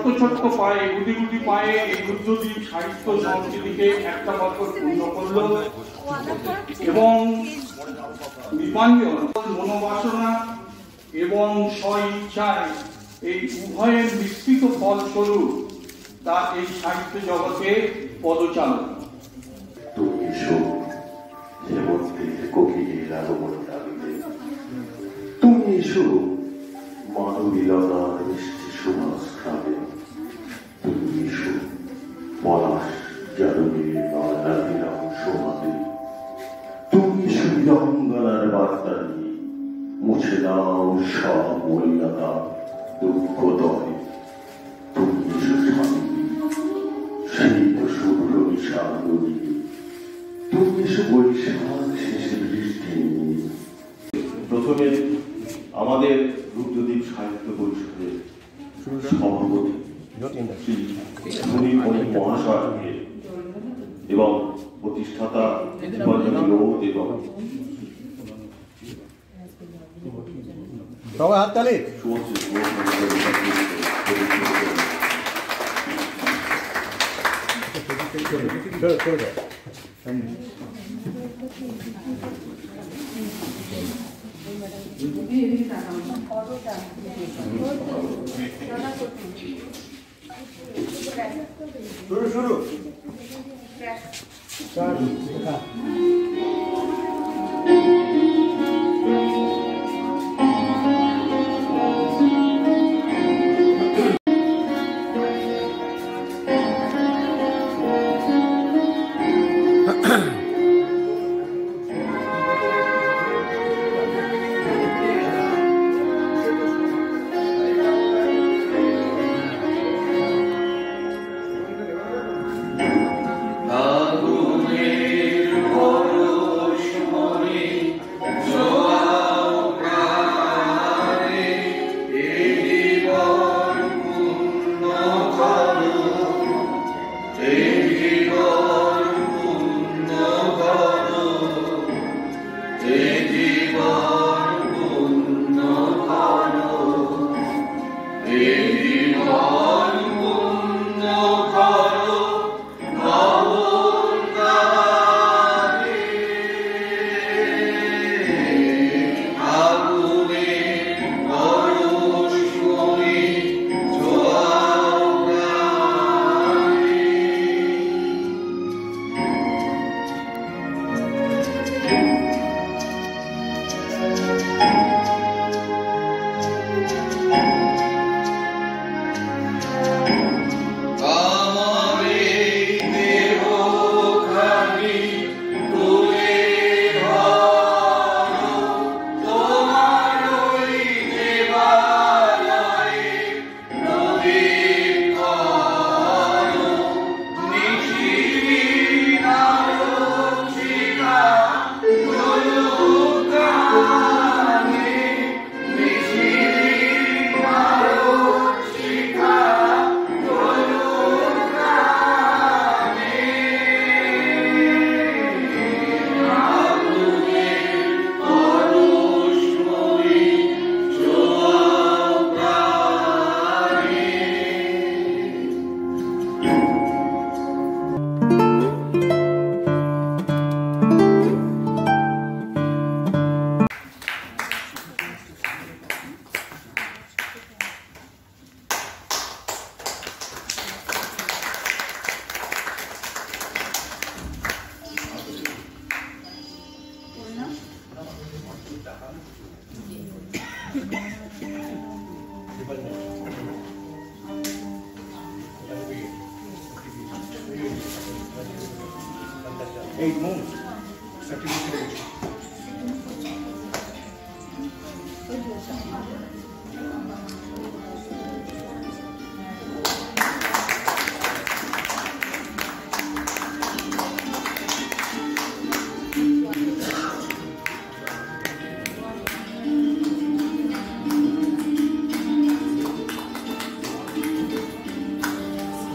ছোট্ট ছোট্ট পায়ে গুটি গুটি পায়ে এই রুদ্রদ্বীপ সাহিত্য সংস্কৃতিকে একটা বছর পূর্ণ করল এবং দীপাঞ্জন মনোবাসনা এবং স্ব ইচ্ছায় এই উভয়ের মিশ্রিত ফলস্বরূপ তার এই সাহিত্য জগতে পদচালন। তুমি এসো হেমন্তের কোকিলের আগমন ডাকিতে, তুমি এসো মানবীলতার মিষ্টি সুবাস খাবে, তুমি এসো পলাশ জাদুবীর নারায়ণ সোহাতে, তুমি এসো বিরঙ্গনার বার্তা নিয়ে মুছে দাও সব মলিনতা দুঃখ দয়, তুমি এসো শান্তি শীত শুভ্র বিশাল নদী, তুমি এসো বৈশাখ শেষে বৃষ্টি নিয়ে। প্রথমে আমাদের রুদ্রদ্বীপ সাহিত্য পরিষদের সভাপতি শ্রী সুনীল মহাশয়কে এবং প্রতিষ্ঠাতা দীপাঞ্জন এবং সবাই হাততালি। শুরু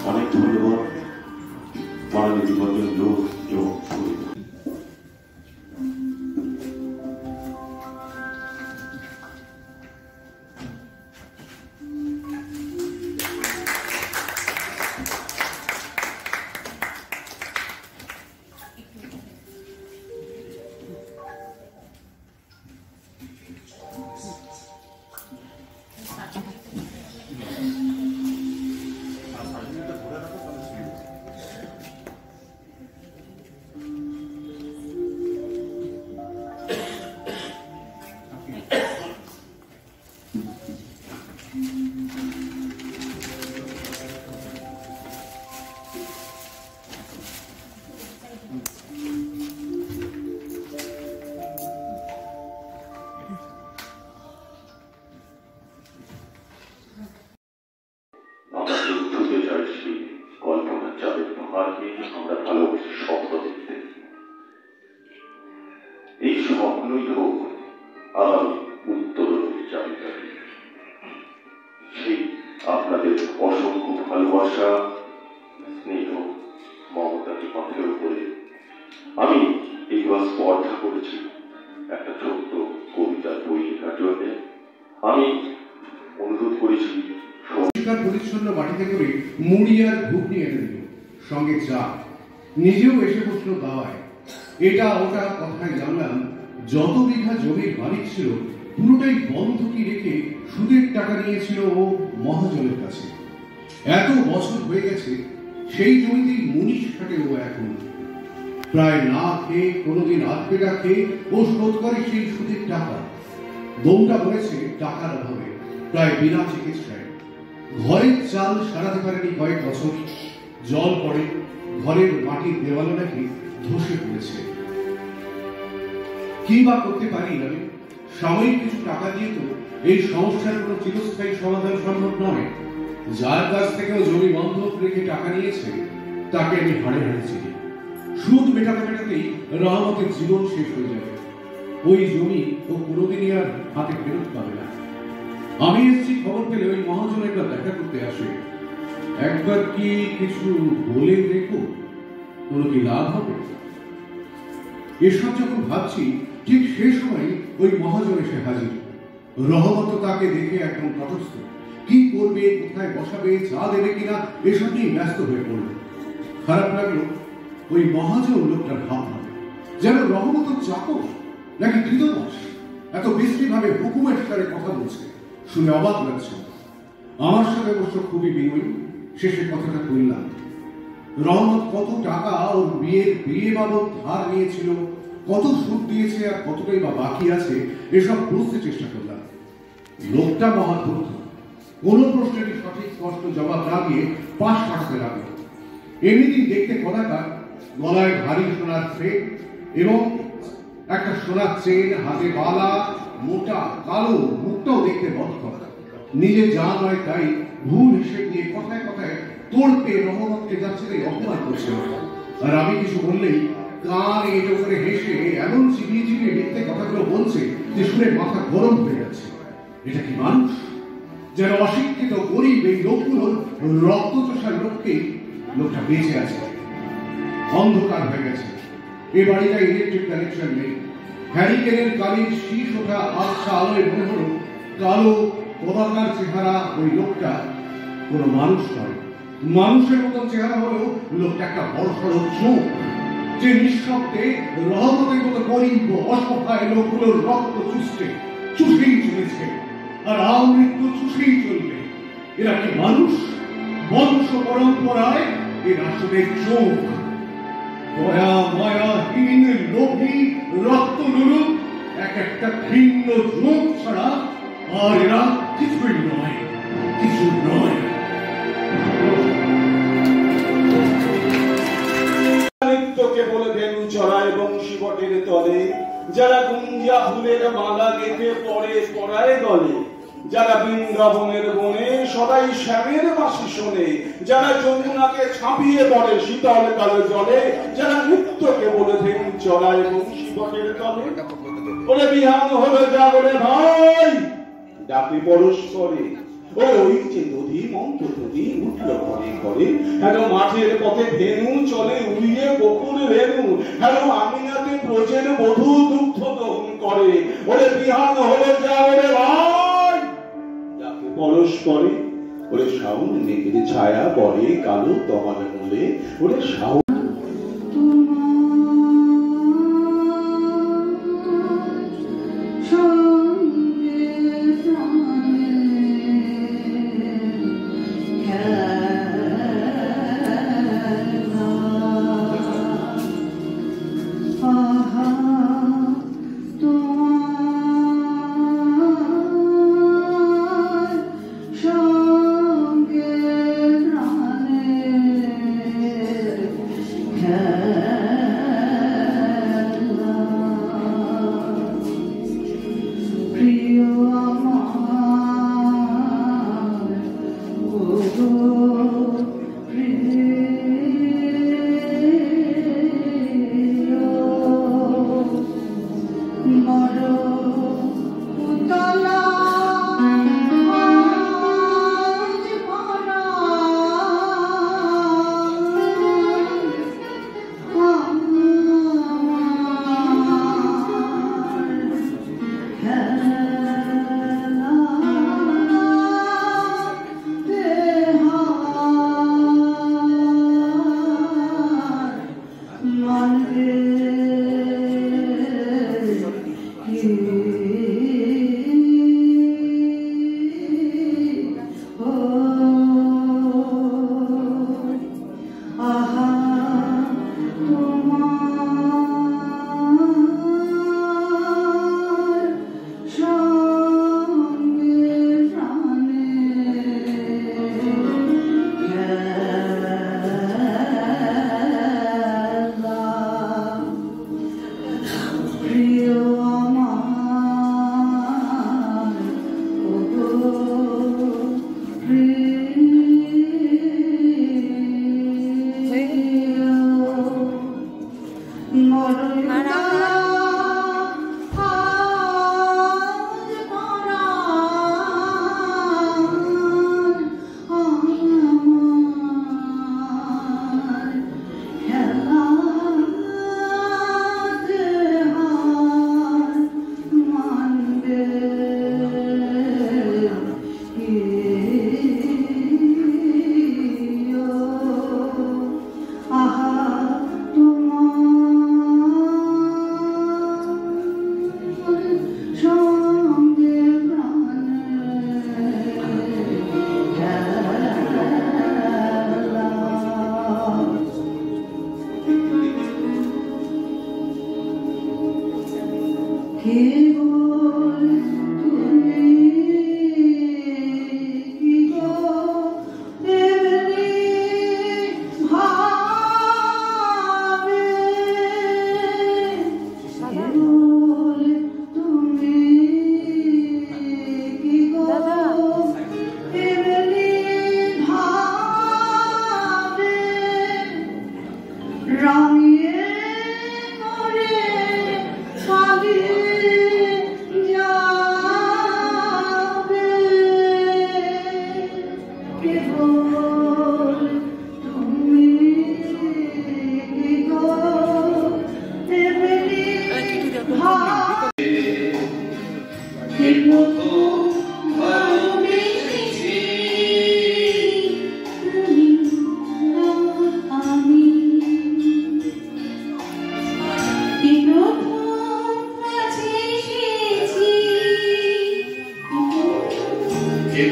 অনেক ধন্যবাদ মাননীয় দীপাঞ্জন লোক এবং আমরা যুদ্ধতে চাইছি কল্পনার চাঁদের পাহাড়কে আমরা ভালোবেসে স্বপ্ন দেখতে। এই স্বপ্নই হোক আগামী উত্তরণের চাবিকাঠি। সেই আপনাদের অসংখ্য ভালোবাসা, স্নেহ, মমতাকে মাথার উপরে আমি এইবার স্পর্ধা করেছি একটা ছোট্ট কবিতার বই লেখার জন্য। আমি অনুরোধ করেছি পরিষ্কার পরিচ্ছন্ন বাটিতে করে মুড়ি আর ঘুগনি এনে দিল, সঙ্গে চা। নিজেও এসে বসলো দাওয়ায়। এটা ওটা কথায় জানলাম যত বিঘা জমির মালিক ছিল পুরোটাই বন্ধকি রেখে সুদের টাকা নিয়েছিল ও মহাজনের কাছে। এত বছর হয়ে গেছে সেই জমিতেই মুনিশ খাটে ও এখন। প্রায় না খেয়ে কোনোদিন আধপেটা খেয়ে ও শোধ করে সেই সুদের টাকা। দমটা বলেছে টাকার অভাবে, প্রায় বিনা চিকিৎসায়। ঘরের চাল সারাতে পারেনি কয়েক বছর। জল পড়ে, ঘরের মাটির দেওয়ালে নাকি ধসে পড়েছে। কি বা করতে পারি আমি? সাময়িক কিছু টাকা দিয়ে তো এই সমস্যার কোনো চিরস্থায়ী সমাধান সম্ভব নয়। যার কাছ থেকেও জমি বন্ধক রেখে টাকা নিয়েছে তাকে আমি হাড়ে হাড়ে চিনি। সুদ মেটাতে মেটাতেই রহমতের জীবন শেষ হয়ে যাবে। ওই জমি ও কোনোদিনই আর হাতে ফেরত পাবে না। আমি এসেছি খবর পেলে ওই মহাজন একবার দেখা করতে আসে। একবার কি কিছু বলে দেখো, কোনো কি লাভ হবে? এসব যখন ভাবছি ঠিক সে সময় ওই মহাজন এসে হাজির। রহমত তাকে দেখে একদম তটস্থ। কি করবে, কোথায় বসাবে, চা দেবে কিনা এসব নিয়ে ব্যস্ত হয়ে পড়ল। খারাপ লাগলো ওই মহাজন লোকটার ভাবনা, যেন রহমত চাকর নাকি কৃতদাস। এত বিশ্রী ভাবে হুকুমের সাথে কথা বলছে, শুনে অবাক লাগছে। আমার সাথে অবশ্য খুবই বিনয়ী। শেষে কথাটা বললাম, রহমত কত টাকা ওর বিয়ে বাবদ ধার নিয়েছিল, কত সুদ দিয়েছে আর কতটাই বা বাকি আছে, এসব বুঝতে চেষ্টা করলাম। লোকটা মহাধূর্ত, কোন প্রশ্নেরই সঠিক স্পষ্ট জবাব না দিয়ে পাশ কাটাতে লাগলো। এমনিদিন দেখতে কদাকার, গলায় ভারী সোনার থ্রেড এবং একটা সোনার চেন, হাতে বালা, মোটা কালো, মুখটাও দেখতে বদখত। নিজে যা নয় তাই ভুল হিসেব দিয়ে কথায় কথায় তোড়পে রহমতকে যাচ্ছে তাই অপমান করছিল। আর আমি কিছু বললেই কান এটো করে হেসে এমন চিবিয়ে চিবিয়ে মিথ্যে কথাগুলো বলছে যে শুনে মাথা গরম হয়ে যাচ্ছে। এটা কি মানুষ? যেন অশিক্ষিত গরিব এই লোকগুলোর রক্তচোষার লোককেই লোকটা বেঁচে আছে। অন্ধকার হয়ে গেছে। এ বাড়িটা ইলেকট্রিক কানেকশন নেই। হ্যারিকেনের কালির শীষ ওঠা আবছা আলোয় মনে হলো কালো পদাকার চেহারা ওই লোকটা কোন মানুষ নয়। মানুষের মতো চেহারা হলেও লোকটা একটা বড় সড়ো চোখ, যে নিঃশব্দে রহমতের মতো গরিব অসহায় লোকগুলোর রক্ত চুষেই চলেছে, আর আমৃত্যু চুষেই চলবে। এরা কি মানুষ? বংশ পরম্পরায় এর আসলে চোখ। দয়া মায়াহীন লোভী রক্ত নুরুক এক একটা ঘৃণ্য চোখ ছাড়া আর এরা কিছুই নয়, কিছু নয়। নৃত্যকে বলে ধেনু চড়ায় বংশী বটের তলে, যারা গুঞ্জা ফুলের মালা গেঁথে পরে পড়ায় গলে, যারা বৃন্দাবনের বনে সদাই শ্যামের বাঁশি শোনে, যারা যমুনাকে ছাপিয়ে পড়ে শীতল কালো জলে, যারা নৃত্যকে বলে ধেনু চড়ায় বংশী বটের তলে। ওরে বিহান হলো জাগরে ভাই, ডাকে পরশ করে ওই যে নদী মন্ত্র নদী উঠল ঘরে ঘরে। হ্যালো মাঠের পথে ধেনু চলে উড়িয়ে বকুল রেণু, হ্যালো আমিনাতে ব্রজের বধূ দুগ্ধ দহন করে। ওরে বিহান হলো জাগরে ভাই, ডাকে পরশ করে। ওরে শাওন মেঘের ছায়া পড়ে কালো তমাল মূলে। ওরে শাওন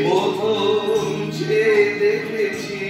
প্রথম যে দেখেছি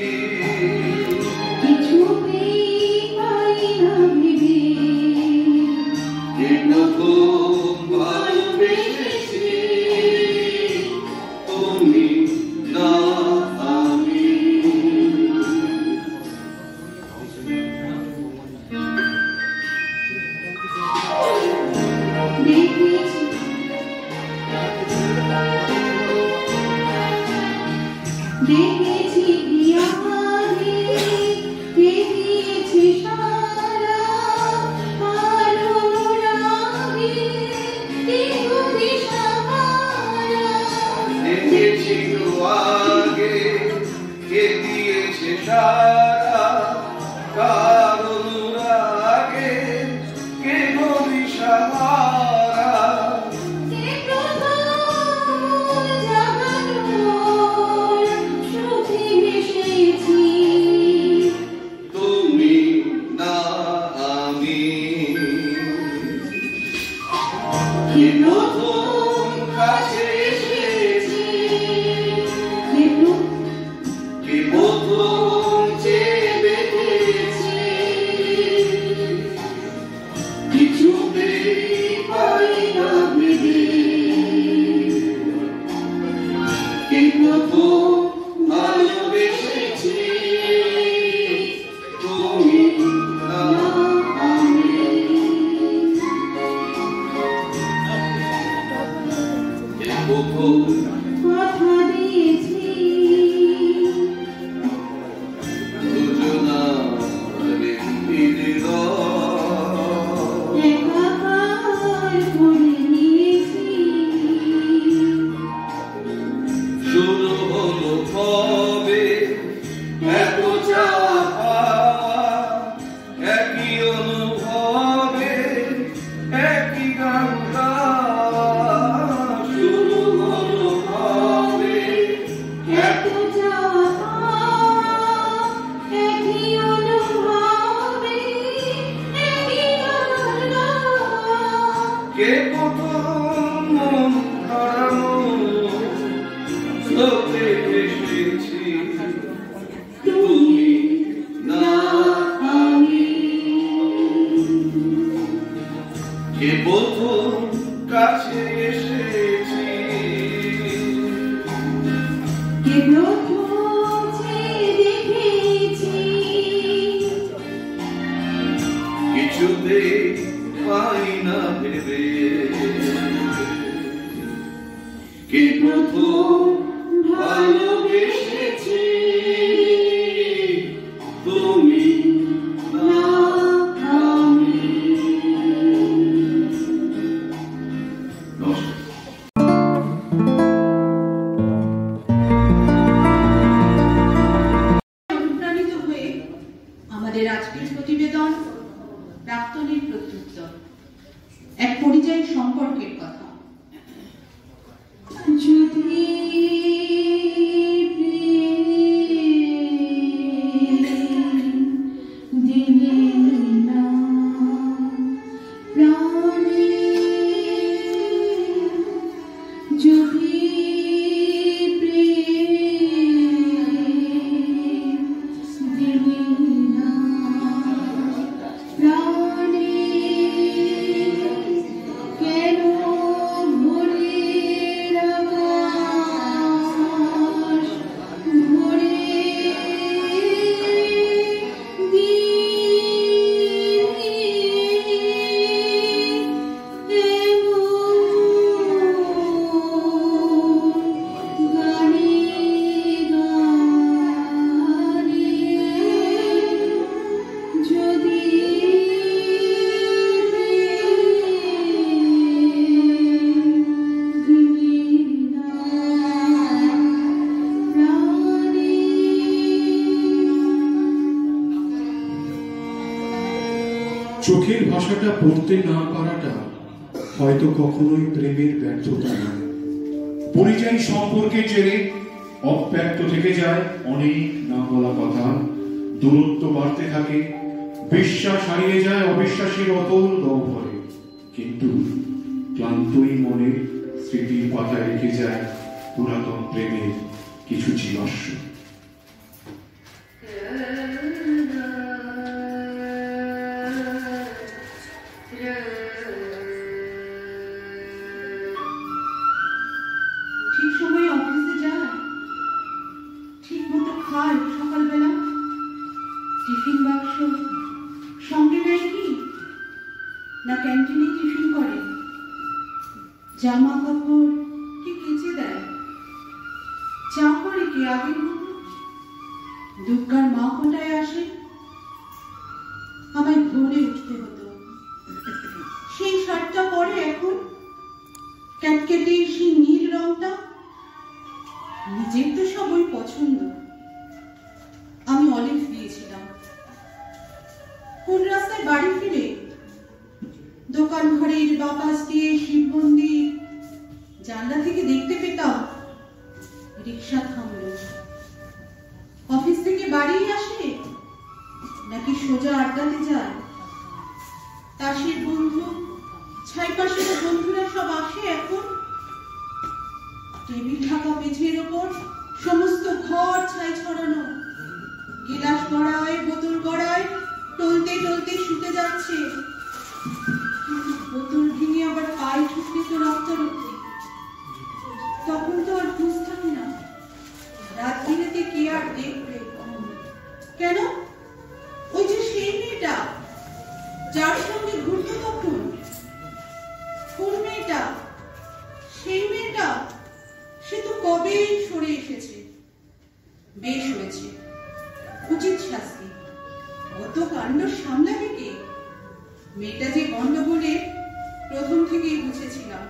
চোখের ভাষাটা পড়তে না পারাটা হয়তো কখনোই প্রেমের ব্যর্থতা নয়। পরিযায়ী সম্পর্কের জেরে অব্যক্ত থেকে যায় অনেক না বলা কথা, দূরত্ব বাড়তে থাকে, বিশ্বাস হারিয়ে যায় অবিশ্বাসের অতল গহ্বরে, কিন্তু ক্লান্তই মনে স্মৃতির পাতায় রেখে যায় পুরাতন প্রেমের কিছু জীবাশ্ম। ঠিক সময়ে অফিসে যায়, ঠিক মতো খায় সকালবেলা, টিফিন বাক্স সঙ্গে নেয় কি না ক্যান্টিনে টিফিন করে, জামা কাপড় কি কেচে দেয়, চা করে কি আগের মতো, দুর্গার মা কোটায় আসে, আমায় ভোরে উঠতে হতো, সেই শার্টটা পরে এখন ক্যাটকেটে সেই নীল রংটা, নিজের তো সবই পছন্দ। আমি অলিভ দিয়েছিলাম। কোন রাস্তায় বাড়ি ফিরে দোকান ঘরের বাপাস দিয়ে শিব মন্দির জানলা থেকে দেখতে পেতাম। রিক্সা থামলো। অফিস থেকে বাড়ি আসে নাকি সোজা আড্ডাতে যায়? তাসের বন্ধু, ছাইপাশের বন্ধুরা সব আসে এখন। টেবিল ঢাকা মেঝের ওপর সমস্ত ঘর ছাই ছড়ানো, গিলাস গড়ায়, বোতল গড়ায়, টলতে টলতে শুতে যাচ্ছে। বোতল ভেঙে আবার পায়ে ঠুকলে তো রক্তারক্তি। তখন তো আর হুঁশ থাকে না, রাত দিনেতে কে আর দেখবে? কেন? ওই যে সেই মেয়েটা যার সঙ্গে ঘুরতো তখন, কোন মেয়েটা? সেই মেয়েটা, সে তো কবেই সরে এসেছে। বেশ হয়েছে, উচিত শাস্তি। অত কাণ্ড সামলাবে কে? মেয়েটা যে গন্ডগোলে প্রথম থেকেই বুঝেছিলাম।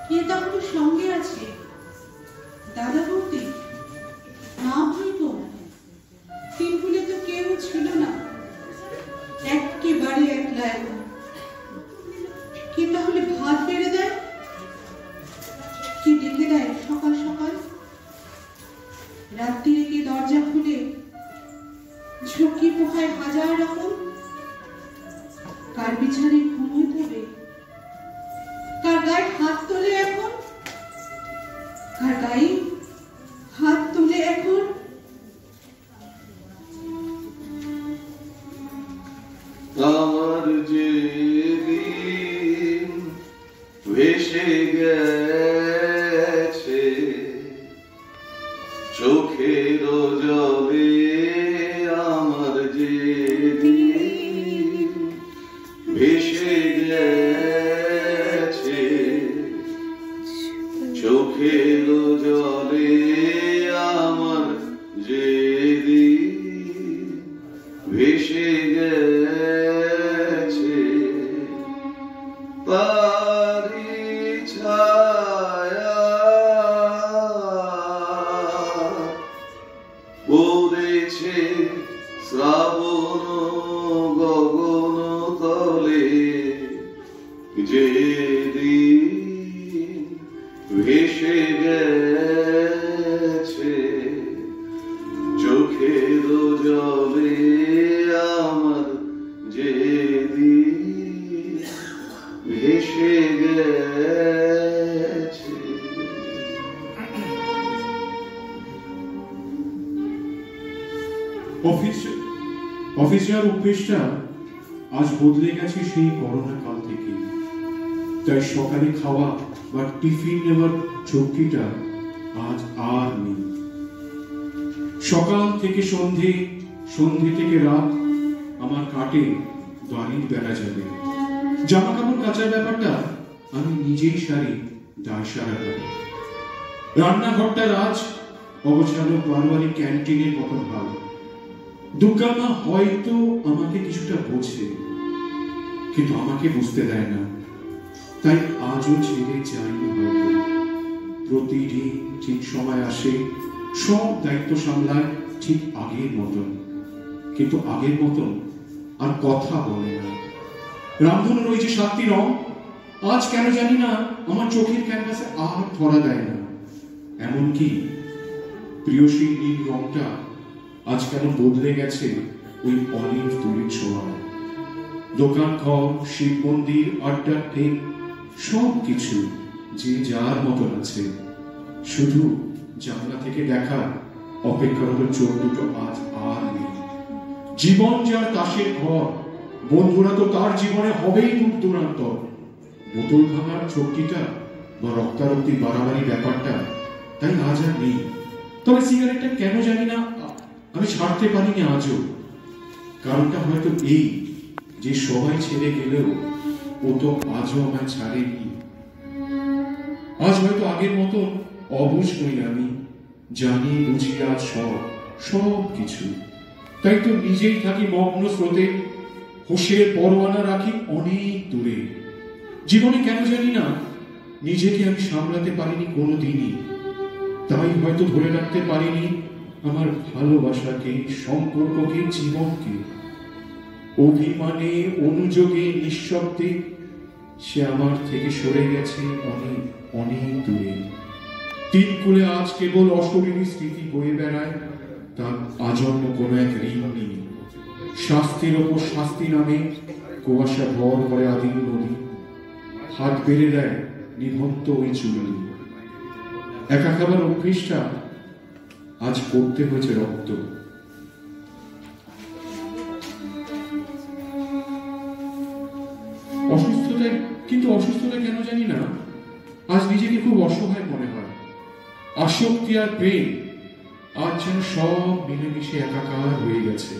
কে তাহলে সঙ্গে আছে? দাদা বৌদি, মা ভাই বোন, তিনকুলে তো কেউ ছিল না, একেবারে একলা এখন। কে তাহলে ভাত বেড়ে দেয়? কি ডেকে দেয় সকাল সকাল? রাত্রিরে কে দরজা খুলে ঝুঁকি পোহায় হাজার রকম? কার বিছানে ঘুমোয় তবে? কার গায়ে হাত তোলে এখন? কার গায়ে হাত তোলে এখন? আমার যে দিন ভেসে গেছে চোখের জলে, আমার যে দিন ভেসে গেছে চোখের জলে, আমার যে দিন ভেসে গেছে তারি ছায়া পড়েছে শ্রাবণ গগন তলে, যে দিন ভেসে গেছে চোখের জলে, আমার যে দিন ভেসে গেছে। অফিস যাওয়ার অভ্যেসটা আজ বদলে গেছে সেই করোনা কাল থেকে। তাই সকালে খাওয়া বা টিফিন নেওয়ার ঝক্কিটা আজ আর নেই। সকাল থেকে সন্ধে, সন্ধে থেকে রাত আমার কাটে বাড়ির বেলা যাবে। জামা কাপড় কাচার ব্যাপারটা আমি নিজেই সারি, দায় সারাটা। রান্নাঘরটা আজ অবসানো বারোয়ারি ক্যান্টিনের মতন ভাব। দুর্গা মা হয়তো আমাকে কিছুটা বোঝে, কিন্তু আমাকে বুঝতে দেয় না। তাই আজও ছেড়ে যাইনি হয়তো। প্রতিদিন ঠিক সময় আসে, সব দায়িত্ব সামলায় ঠিক আগের মতন, কিন্তু আগের মতন আর কথা বলে না। রামধনুর ওই যে 7টি রং আজ কেন জানি না আমার চোখের ক্যানভাসে আর ধরা দেয় না। এমনকি প্রিয়সী নীল রংটা আজ কেন বদলে গেছে ওই অলিভ তুলির ছোঁয়ায়। দোকান ঘর, শিব মন্দির, আড্ডা ঠিক সব কিছু যে যার মতন আছে। শুধু জানলা থেকে দেখা অপেক্ষারত চোখ দুটো আজ আর নেই। জীবন যার তাসের ঘর, বন্ধুরা তো তার জীবনে হবেই দূর দূরান্ত। বোতল ভাঙার চোখটিটা বা রক্তারক্তি বাড়াবাড়ি ব্যাপারটা তাই আজ আর নেই। তবে সিগারেটটা কেন জানি না আমি ছাড়তে পারিনি আজও। কারণটা হয়তো এই যে সবাই ছেড়ে গেলেও ও তো আজও আমায় ছাড়েনি। আজ হয়তো আগের মতো অবুঝ নই আমি, জানি বুঝি আজ সব কিছু। তাই তো নিজেই থাকি মগ্ন স্রোতে, হুঁশের পরোয়ানা রাখি অনেক দূরে। জীবনে কেন জানি না নিজেকে আমি সামলাতে পারিনি কোনোদিনই। তাই হয়তো ধরে রাখতে পারিনি আমার ভালোবাসাকে, সম্পর্ককে, জীবনকে। অভিমানে, অনুযোগে, নিঃশব্দে সে আমার থেকে সরে গেছে অনেক অনেক দূরে। তিন কুলে আজ কেবল অশরীরী স্মৃতি বয়ে বেড়ায়, তার আজন্ম কোনো এক ঋণ নেই। শাস্তির ওপর শাস্তি নামে কুয়াশা ভর করে আদিম নদী, হাত বেড়ে দেয় নিভন্ত ওই চুলি। একা খাবার অভ্যেসটা আজ করতে হয়েছে রক্ত। অসুস্থতায় কেন জানি না আজ নিজেকে খুব অসহায় মনে হয়। আসক্তি আর প্রেম আজ যেন সব মিলেমিশে একাকার হয়ে গেছে।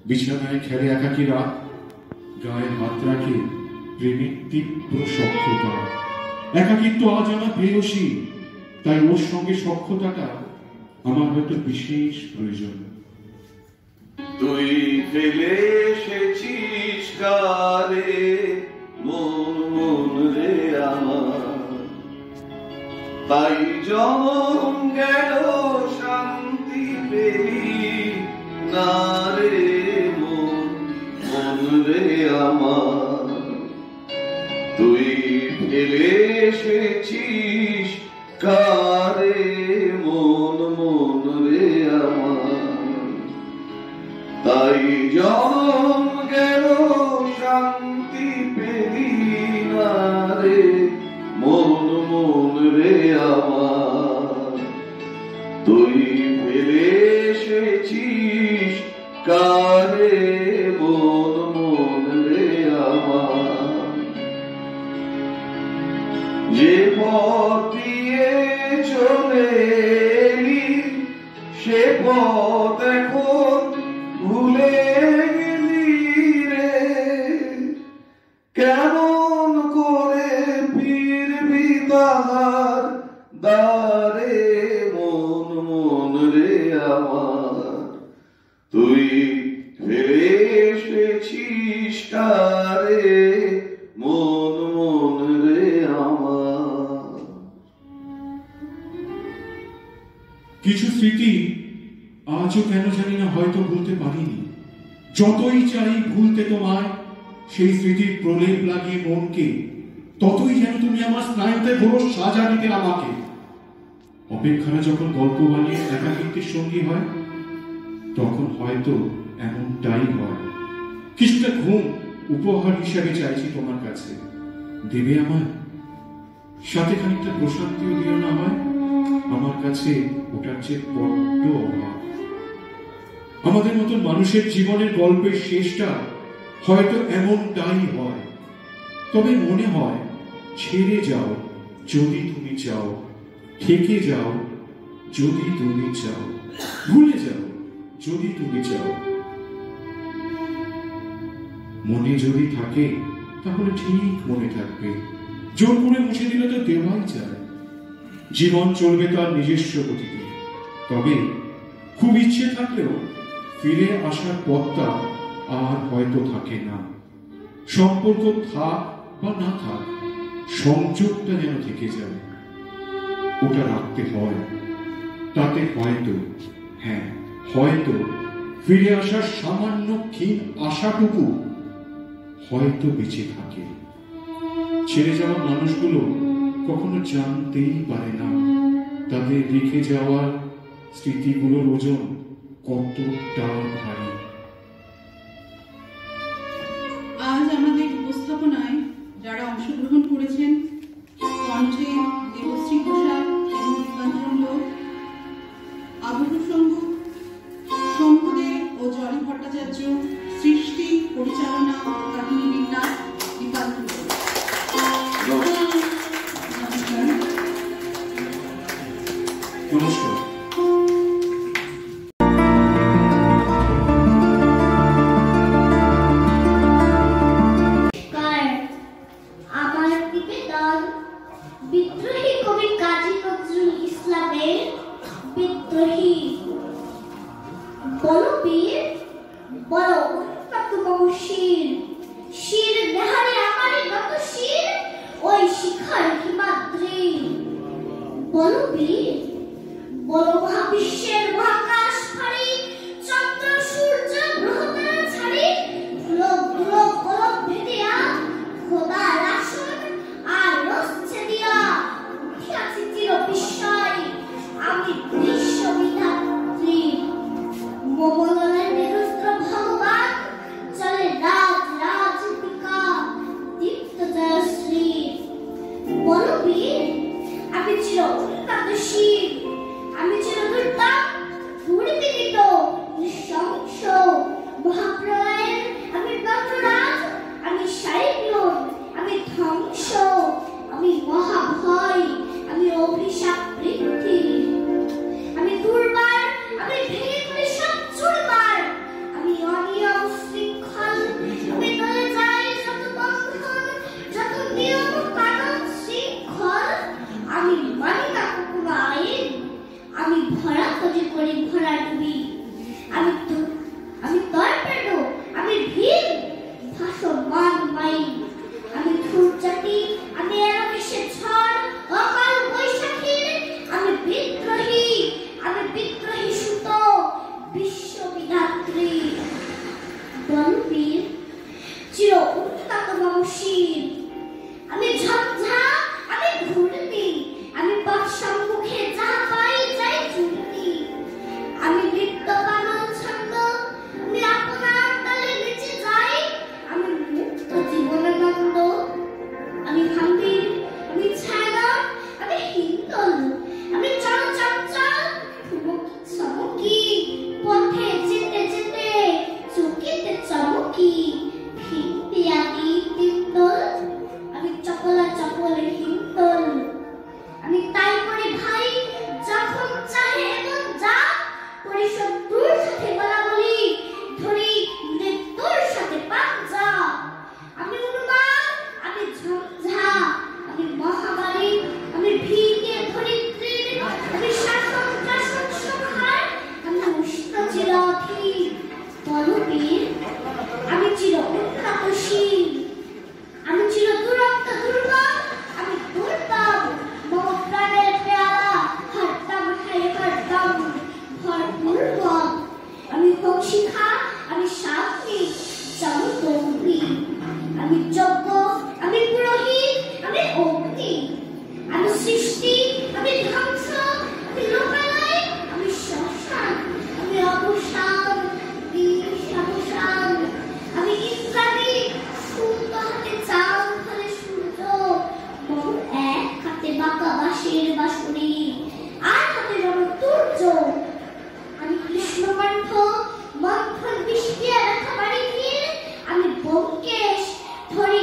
বিছানায় খেলে একাকী রাত, গায়ে হাত রাখে প্রেমের তীব্র সখ্যতা। একাকিত্ব আজ আমার প্রেয়সী, তাই ওর সঙ্গে সখ্যতাটা আমার হয়তো বিশেষ প্রয়োজন। তুই ফেলে এসেছিস কারে মন রে আমার, তাই যখন গেল শান্তি পেলি না রে মন রে আমার। তুই ফেলে এসেছিস কারে মন রে আমার, তাই যখন গেল শান্তি পেলি না রে মন রে আমার। তুই ফেলে এসেছিস কারে মন রে আমার। যে পথ দিয়ে চলে এলি সে পথ এখন ভুলে গেলি রে, কেমন করে ফিরবি তাহার দ্বারে মন রে আমার। তুই ফিরে এসেছিস কারে মন রে আমার। কিছু স্মৃতি আজও কেন জানি না হয়তো ভুলতে পারিনি। যতই চাই ভুলতে তোমায়, সেই স্মৃতির প্রলেপ লাগিয়ে মনকে, ততই যেন তুমি আমার স্নায়ুতে ঘোরো সাজা দিতে আমাকে। অপেক্ষারা যখন গল্প বানিয়ে একাকিত্বের সঙ্গী হয়, তখন হয়তো এমনটাই হয়। কিছুটা ঘুম উপহার হিসাবে চাইছি তোমার কাছে, দেবে আমায়? সাথে খানিকটা প্রশান্তিও দিও না হয়, আমার কাছে ওটার চেয়ে বড্ড অভাব। আমাদের মতন মানুষের জীবনের গল্পের শেষটা হয়তো এমনটাই হয়। তবে মনে হয় ছেড়ে যাও যদি তুমি চাও, থেকে যাও যদি তুমি চাও, ভুলে যাও যদি তুমি চাও। মনে যদি থাকে তাহলে ঠিক মনে থাকবে, জোর করে মুছে দিলে তো দেওয়াই যায়। জীবন চলবে তার নিজস্ব গতিতে, তবে খুব ইচ্ছে থাকলেও ফিরে আসার পথটা আর হয়তো থাকে না। সম্পর্ক থাক বা না থাক, সংযোগটা যেন থেকে যায়, ওটা রাখতে হয়। তাতে হয়তো, হ্যাঁ হয়তো ফিরে আসার সামান্য ক্ষীণ আশাটুকু হয়তো বেঁচে থাকে। ছেড়ে যাওয়া মানুষগুলো কখনো জানতেই পারে না তাদের রেখে যাওয়া স্মৃতিগুলোর ওজন কতটা ভারী। আজ আমাদের উপস্থাপনায় যারা অংশগ্রহণ করেছেন, কণ্ঠে দেবশ্রী ঘোষাল এবং দীপাঞ্জন লোক, আবহ সংঘ, শম্ভুদে ও জলি ভট্টাচার্য, সৃষ্টি, পরিচালনা, কাহিনী বিন্যাস দীপাঞ্জন লোক। নমস্কার। আমার নিবেদন বিদ্রোহী কবি কাজী নজরুল ইসলামের বিদ্রোহী। বলো বীর, বলো উন্নত শির, শির নেহারে আমার নত শির, ওই শিখার হিমাদ্রি। বলো বীর, বলো মহাবিশ্বের মহাকাশ ফাড়ি, চন্দ্র সূর্য গ্রহ তারা ছাড়ি, লোক লোক গোলক ভেদিয়া খোদার আসন আর রসছে দিয়া উঠিয়াছি চির বিস্ময় আমি বিশ্ববিধাত্রী। মোমলনের নিরস্ত্র ভগবান চলে রাজ রাজপিকা দীপ্ত জয়শ্রী। বলো বীর, আমি চির উন্নত শির, আমি চির দুর্দাম দুর্বিদিত নৃশংস মহাপ্রলয়ের আমি নটরাজ, আমি সাইক্লোন, আমি ধ্বংস, আমি মহাভয়, আমি অভিশাপ বৃদ্ধি, আমি দুর্বার, আমি ভেঙে ফেলি সব চুরমার, আমি অনিয়ম শৃঙ্খল, আমি দলে যাই যত বন্ধন, যত নিয়ম কানুন শৃঙ্খল, আমি মানি না কোনো আইন, আমি ভরা খোঁজি করি ভরা ডুবি, আমি তর্পেডো, আমি ভীম ভাসমান মাই, আমি ধূর্জাতি, আমি এরামেশে ঝড় অকাল বৈশাখী, আমি বিদ্রোহী সুত বিশ্ববিধাত্রী। বলবীর চির উন্নত শির, আমি ঝঞ্ঝা, আমি ঘূর্ণি, আমি পথ সম্মুখে যা পাই যাই চুরনি, আমি নৃত্য গান ছন্দ, আমি আপনার তালে নেচে যাই, আমি মুক্ত জীবনানন্দ, আমি ভাঙ্গির, আমি ছায়া, আমি হিন্দল, আমি চঞ্চল চমকি, পথে যেতে যেতে চকিতে চমকি, ফিরতে আমি তিন্দল, আমি চপলা চপলে হিন্দল, আমি তাই করি ভাই যখন চাহে এমন যা করি, শত্রুর সাথে বলা বলি ধরি মৃত্যুর সাথে পাঞ্জা, আমি হনুমান, আমি ঝঞ্ঝা, আমি মহামারী, আমি ভিড়কে ধরিত্রী, আমি শাসন শাসন সংহার, আমি উষ্ণ চিরধি। বলো বীর, আমি চির উন্নত শির, আমি চির দুরন্ত দুর্গম, আমি দুর্দম মম প্রাণের পেয়ালা হরদম খাই হরদম ভরপুর পথ, আমি কৌশিখা, আমি সাক্ষী চমকৌরি, আমি যজ্ঞ, আমি পুরোহিত, আমি অগ্নি, আমি সৃষ্টি, আমি ধ্বংস, আমি লোকালয়, আমি শ্মশান, আমি অবসান বিষাবসান, আমি ইন্দ্রাণী, সুপ্ত হাতে চাঁদ ফলে সূর্য, বহু এক হাতে বাঁকা বাঁশের বাঁশুরি, আর হাতে রণতুর্য, আমি কৃষ্ণকণ্ঠ, মন্থন বৃষ্টি আর ব্যথা বাড়ি দিয়ে, আমি ব্যোমকেশ, ধরি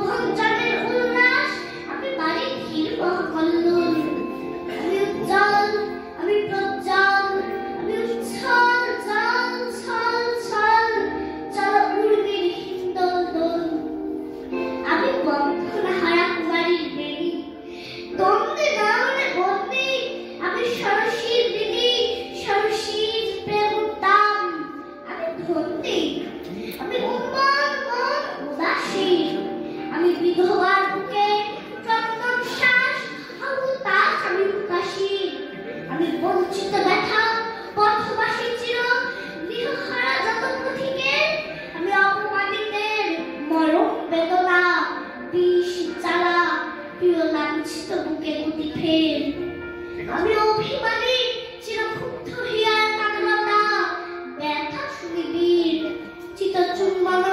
নৌভঞ্জনের উল্লাস, আমি বাড়ি ধীর মহাকল্লোল। আমি উজ্জ্বল, আমি প্রজ্জ্বল, আমি উচ্ছল, জল ছল ছল, চল উর্মির হিন্দোল দোল। আমি বন্ধন হারা কুমারীর বেণী, দ্বন্দ্বে নয়নে বন্দী, আমি সরসীর দিদি, সরসীর প্রেম উদ্দাম। আমি ধন্যী, আমি উন্মন মন উদাসীন, আমি বিধবার বুকে চন্দন শ্বাস, হুতাশ আমি উদাসীন। আমি বঞ্চিত ব্যথা, পথবাসী চির গৃহহারা যত পথিকে, আমি অপমানিতের মরণ বেদনা, বিষ জ্বালা প্রিয় লাঞ্ছিত বুকে গতি ফের। আমি অভিমানী চিরক্ষুব্ধ হিয়ার কাতরতা, ব্যথা সুনিবিড় চিত চুম্বন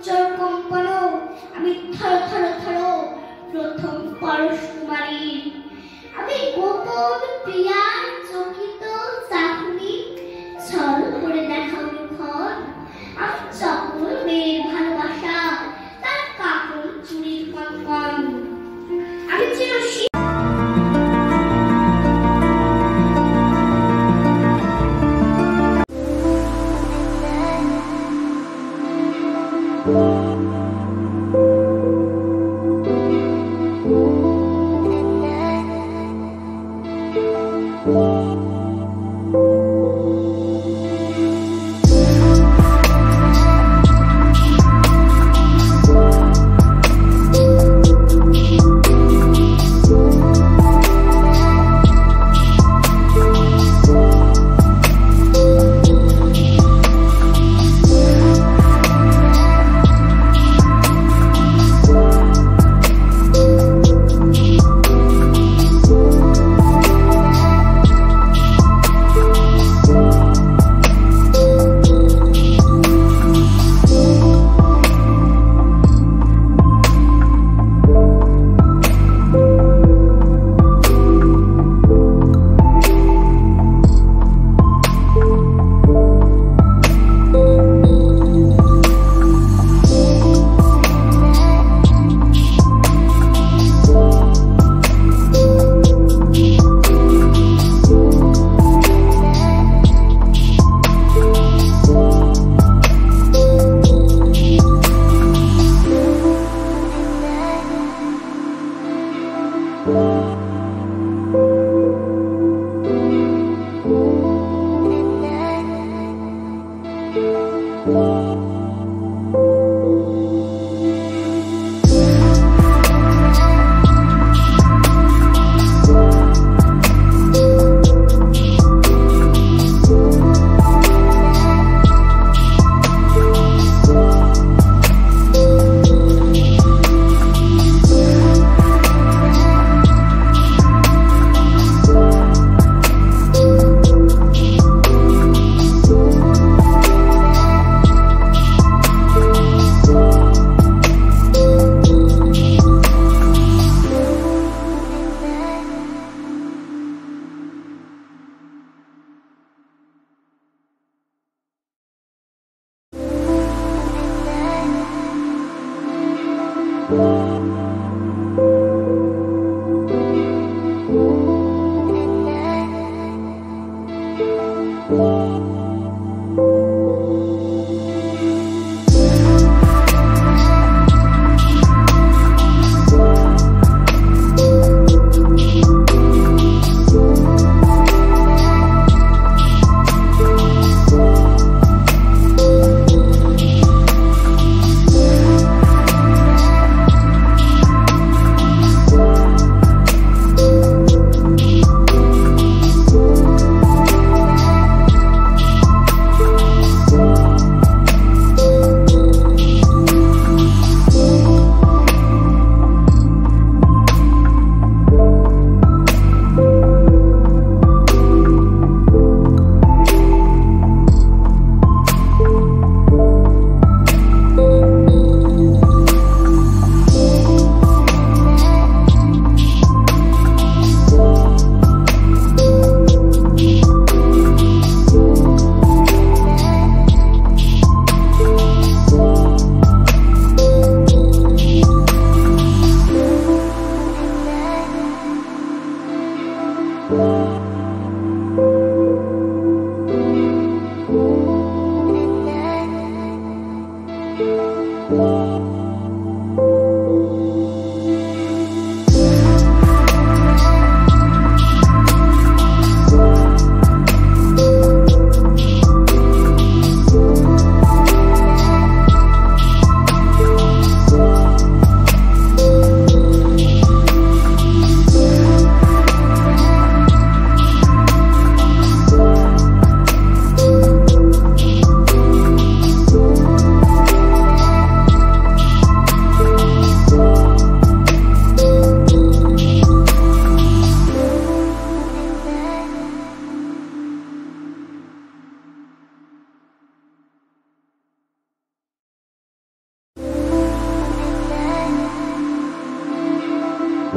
চর কম্পন, আমি থর থর থর প্রথম পরশ কুমারীর। আমি গোপন প্রিয়ার চকিত চাকুনি, ছল করে দেখাও মুখর। আমি চকল মেয়ের ভালোবাসা, তার কাপড় চুরির কঙ্কন। আমি চিরশী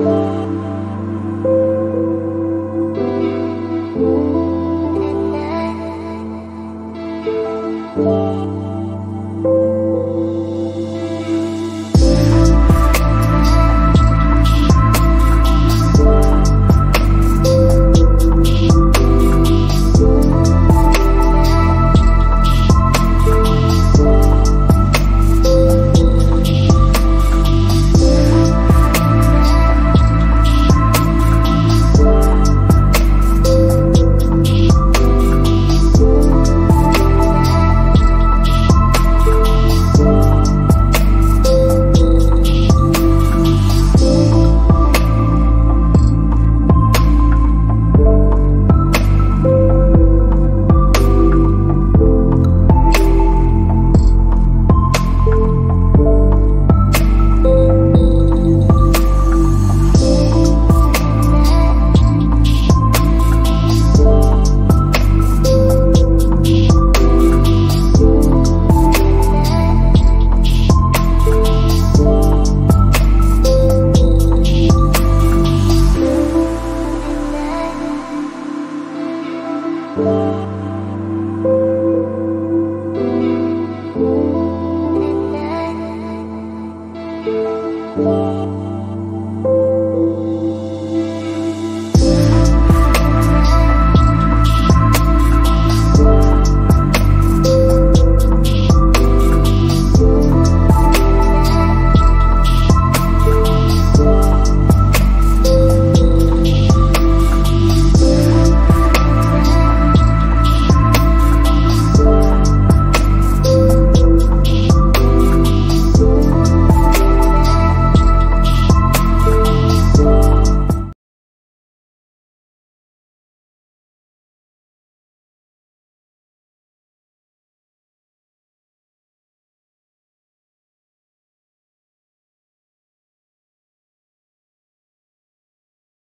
Oh